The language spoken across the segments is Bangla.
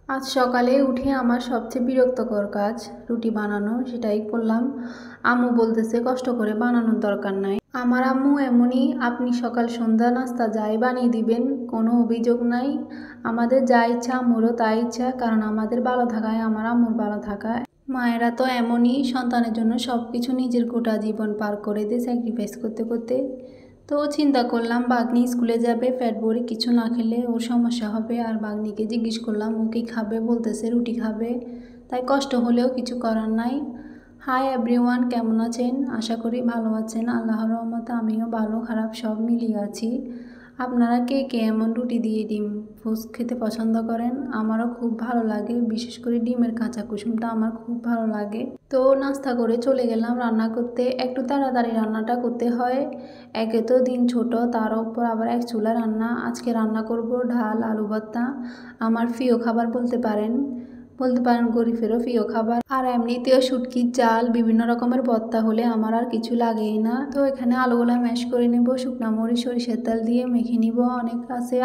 আজ সকালে উঠে আমার সবচেয়ে বিরক্তকর কাজ রুটি বানানো, সেটাই করলাম। আম্মু বলতেছে কষ্ট করে বানানোর দরকার নাই। আমার আম্মু এমনই, আপনি সকাল সন্ধ্যা নাস্তা যাই বানিয়ে দিবেন, কোনো অভিযোগ নাই। আমাদের যা ইচ্ছা আম্মুরও তাই ইচ্ছা, কারণ আমাদের ভালো থাকায় আমার আম্মুর ভালো থাকা। মায়েরা তো এমনই, সন্তানের জন্য সব কিছু নিজের গোটা জীবন পার করে দিয়ে স্যাক্রিফাইস করতে করতে। তো চিন্তা করলাম বাগনি স্কুলে যাবে, পেট ভরে কিছু না খেলে ওর সমস্যা হবে। আর বাগনিকে জিজ্ঞেস করলাম ও কি খাবে, বলতেছে রুটি খাবে। তাই কষ্ট হলেও কিছু করার নাই। হাই এভরিওয়ান, কেমন আছেন? আশা করি ভালো আছেন। আল্লাহর রহমতে আমিও ভালো খারাপ সব মিলিয়ে আছি। আপনারা কে কে এমন রুটি দিয়ে ডিম পোস্ট খেতে পছন্দ করেন? আমারও খুব ভালো লাগে, বিশেষ করে ডিমের কাঁচা কুসুমটা আমার খুব ভালো লাগে। তো নাস্তা করে চলে গেলাম রান্না করতে। একটু তাড়াতাড়ি রান্নাটা করতে হয়, একে তো দিন ছোট, তার উপর আবার এক চুলা রান্না। আজকে রান্না করব ডাল আলু ভর্তা, আমার প্রিয় খাবার বলতে পারেন গরিবেরও প্রিয় খাবার। আর এমনিতেও শুটকির জাল বিভিন্ন রকমের ভর্তা হলে আমার আর কিছু লাগেই না। তো এখানে আলুগুলা ম্যাশ করে নেব, শুকনো মরিচ সরিষার তেল দিয়ে মেখে নিব। অনেক আছে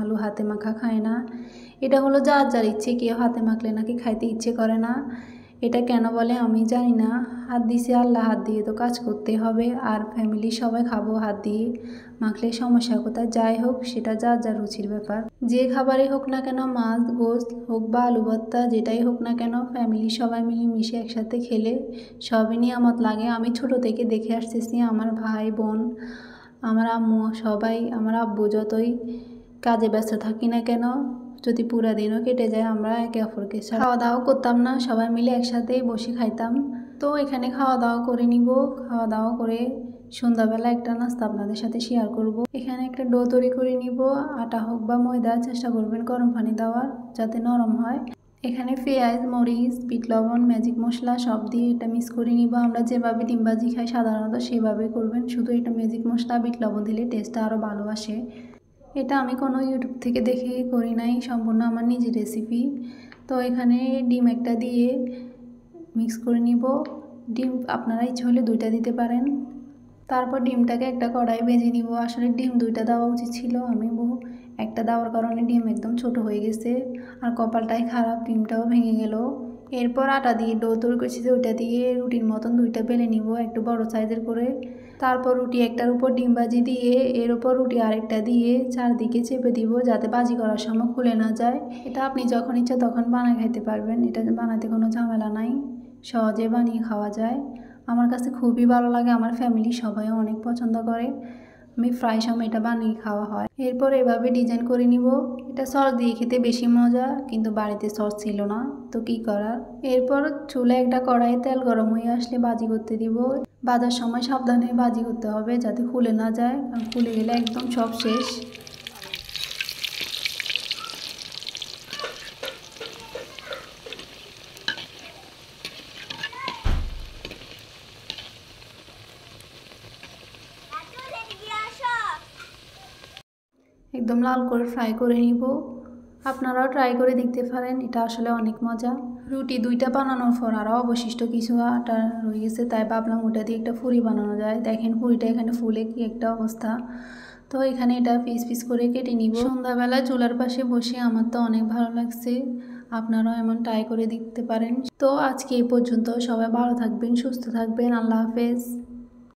আলু হাতে মাখা খায় না, এটা হলো যার যার ইচ্ছে, কেউ হাতে মাখলে নাকি খাইতে ইচ্ছে করে না। এটা কেন বলে আমি জানি না। হাত দিছে আল্লাহ, হাত দিয়ে তো কাজ করতে হবে। আর ফ্যামিলি সবাই খাবো হাত দিয়ে, মাখলে সমস্যা কোথায়? যাই হোক, সেটা যার যার রুচির ব্যাপার। যে খাবারই হোক না কেন, মাছ গোস্ত হোক বা আলু ভর্তা, যেটাই হোক না কেন, ফ্যামিলি সবাই মিলেমিশে একসাথে খেলে সবই নিয়ামত লাগে। আমি ছোট থেকে দেখে আসতেছি আমার ভাই বোন, আমার আম্মু, সবাই, আমার আব্বু যতই কাজে ব্যস্ত থাকি না কেন, যদি পুরা দিনও কেটে যায় আমরা একে অপরকে খাওয়া দাওয়া করতাম না, সবাই মিলে একসাথেই বসে খাইতাম। তো এখানে খাওয়া দাওয়া করে নিব। খাওয়া দাওয়া করে সন্ধ্যাবেলা একটা নাস্তা আপনাদের সাথে শেয়ার করব। এখানে একটা ডো তৈরি করে নিব, আটা হোক বা ময়দা, চেষ্টা করবেন গরম পানি দেওয়ার যাতে নরম হয়। এখানে পেঁয়াজ মরিচ বিট লবণ ম্যাজিক মশলা সব দিয়ে এটা মিক্স করে নিব। আমরা যেভাবে ডিমবাজি খাই সাধারণত সেভাবে করবেন, শুধু এটা ম্যাজিক মশলা বিট লবণ দিলে টেস্টটা আরও ভালো আসে। এটা আমি কোনো ইউটিউব থেকে দেখে করি নাই, সম্পূর্ণ আমার নিজের রেসিপি। তো এখানে ডিম একটা দিয়ে মিক্স করে নিব। ডিম আপনারা ইচ্ছে হলে দুইটা দিতে পারেন। তারপর ডিমটাকে একটা কড়াই ভেজে নিব। আসলে ডিম দুইটা দেওয়া উচিত ছিল, আমি একটা দেওয়ার কারণে ডিম একদম ছোট হয়ে গেছে। আর কপালটাই খারাপ, ডিমটাও ভেঙে গেল। এরপর আটা দিয়ে ডো তৈরি করেছি, ওইটা দিয়ে রুটির মতন দুইটা বেলে নিব, একটু বড় সাইজের করে। তারপর রুটি একটার উপর ডিম ভাজি দিয়ে এর উপর রুটি আরেকটা দিয়ে চারদিকে চেপে দিব, যাতে ভাজি করার সময় খুলে না যায়। এটা আপনি যখন ইচ্ছা তখন বানিয়ে খাইতে পারবেন, এটা বানাতে কোনো ঝামেলা নাই, সহজে বানিয়ে খাওয়া যায়। আমার কাছে খুবই ভালো লাগে, আমার ফ্যামিলি সবাইও অনেক পছন্দ করে। আমি প্রায় সময় এটা বানিয়ে খাওয়া হয়। এরপর এভাবে ডিজাইন করে নিব। এটা সস দিয়ে খেতে বেশি মজা, কিন্তু বাড়িতে সস ছিল না, তো কি করার। এরপর চুলায় একটা কড়াইয়ে তেল গরম হয়ে আসলে ভাজি করতে দিব। ভাজার সময় সাবধানে ভাজি করতে হবে যাতে খুলে না যায়, কারণ খুলে গেলে একদম সব শেষ। একদম লাল করে ফ্রাই করে নিব। আপনারাও ট্রাই করে দেখতে পারেন, এটা আসলে অনেক মজা। রুটি দুইটা বানানোর পর আরও অবশিষ্ট কিছু আটা রয়ে গেছে, তাই ভাবলাম ওটা দিয়ে একটা ফুরি বানানো যায়। দেখেন ফুরিটা এখানে ফুলে কি একটা অবস্থা। তো এখানে এটা পিস পিস করে কেটে নিব। সন্ধ্যাবেলা চুলার পাশে বসে আমার তো অনেক ভালো লাগছে, আপনারাও এমন ট্রাই করে দেখতে পারেন। তো আজকে এই পর্যন্ত, সবাই ভালো থাকবেন, সুস্থ থাকবেন, আল্লাহ হাফেজ।